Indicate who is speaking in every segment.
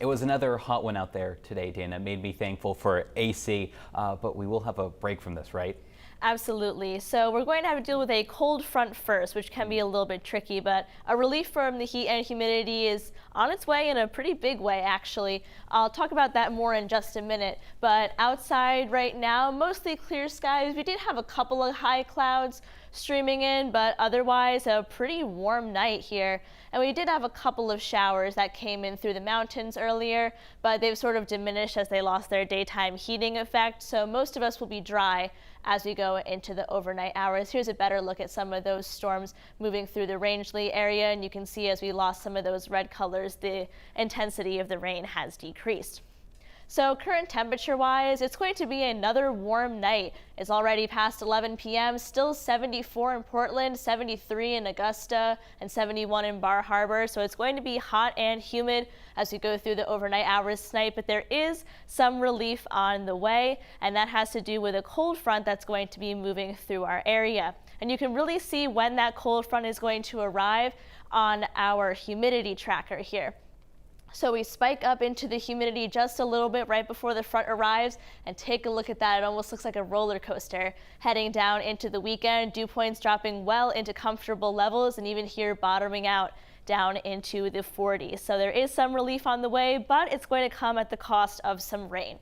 Speaker 1: It was another hot one out there today, Dana. It made me thankful for AC, but we will have a break from this, right?
Speaker 2: Absolutely. So we're going to have to deal with a cold front first, which can be a little bit tricky, but a relief from the heat and humidity is on its way in a pretty big way, actually. I'll talk about that more in just a minute, but outside right now, mostly clear skies. We did have a couple of high clouds streaming in, but otherwise a pretty warm night here. And we did have a couple of showers that came in through the mountains earlier, but they've sort of diminished as they lost their daytime heating effect. So most of us will be dry as we go into the overnight hours. Here's a better look at some of those storms moving through the Rangeley area, and you can see as we lost some of those red colors, the intensity of the rain has decreased. So current temperature wise, it's going to be another warm night. It's already past 11 p.m., still 74 in Portland, 73 in Augusta, and 71 in Bar Harbor. So it's going to be hot and humid as we go through the overnight hours tonight, but there is some relief on the way, and that has to do with a cold front that's going to be moving through our area. And you can really see when that cold front is going to arrive on our humidity tracker here. So we spike up into the humidity just a little bit right before the front arrives, and take a look at that. It almost looks like a roller coaster heading down into the weekend. Dew points dropping well into comfortable levels, and even here bottoming out down into the 40s. So there is some relief on the way, but it's going to come at the cost of some rain.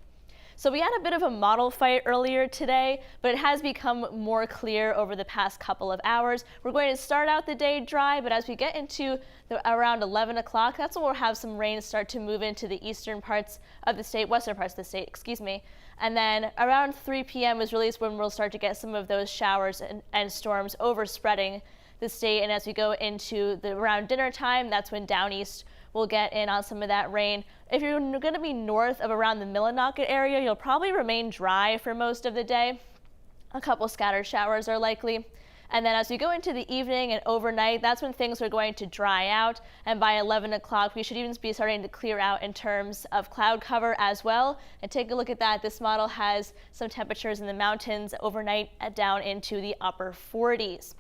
Speaker 2: So we had a bit of a model fight earlier today, but it has become more clear over the past couple of hours. We're going to start out the day dry, but as we get into around 11 o'clock, that's when we'll have some rain start to move into the eastern parts of the state, western parts of the state, excuse me. And then around 3 p.m. is really when we'll start to get some of those showers and storms overspreading the state. And as we go into around dinner time, that's when down east we'll get in on some of that rain. If you're going to be north of around the Millinocket area, you'll probably remain dry for most of the day. A couple scattered showers are likely. And then as we go into the evening and overnight, that's when things are going to dry out. And by 11 o'clock, we should even be starting to clear out in terms of cloud cover as well. And take a look at that. This model has some temperatures in the mountains overnight down into the upper 40s.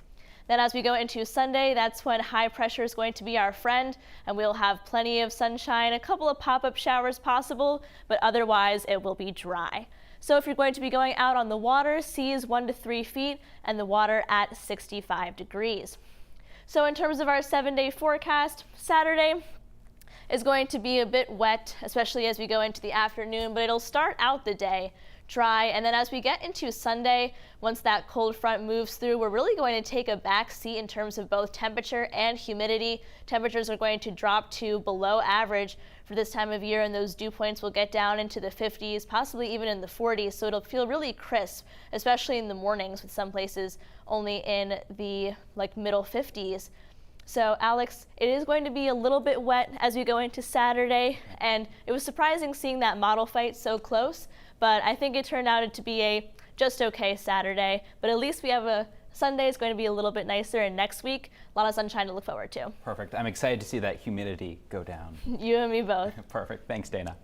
Speaker 2: Then as we go into Sunday, that's when high pressure is going to be our friend, and we'll have plenty of sunshine, a couple of pop-up showers possible, but otherwise it will be dry. So if you're going to be going out on the water, seas 1 to 3 feet and the water at 65 degrees. So in terms of our 7-day forecast, Saturday is going to be a bit wet, especially as we go into the afternoon, but it'll start out the day dry. And then as we get into Sunday, once that cold front moves through, we're really going to take a back seat in terms of both temperature and humidity. Temperatures are going to drop to below average for this time of year, and those dew points will get down into the 50s, possibly even in the 40s. So it'll feel really crisp, especially in the mornings, with some places only in the middle 50s. So Alex, it is going to be a little bit wet as we go into Saturday, and it was surprising seeing that model fight so close, but I think it turned out to be a just okay Saturday. But at least we have Sunday is going to be a little bit nicer, and next week, a lot of sunshine to look forward to.
Speaker 1: Perfect. I'm excited to see that humidity go down.
Speaker 2: You and me both.
Speaker 1: Perfect. Thanks, Dana.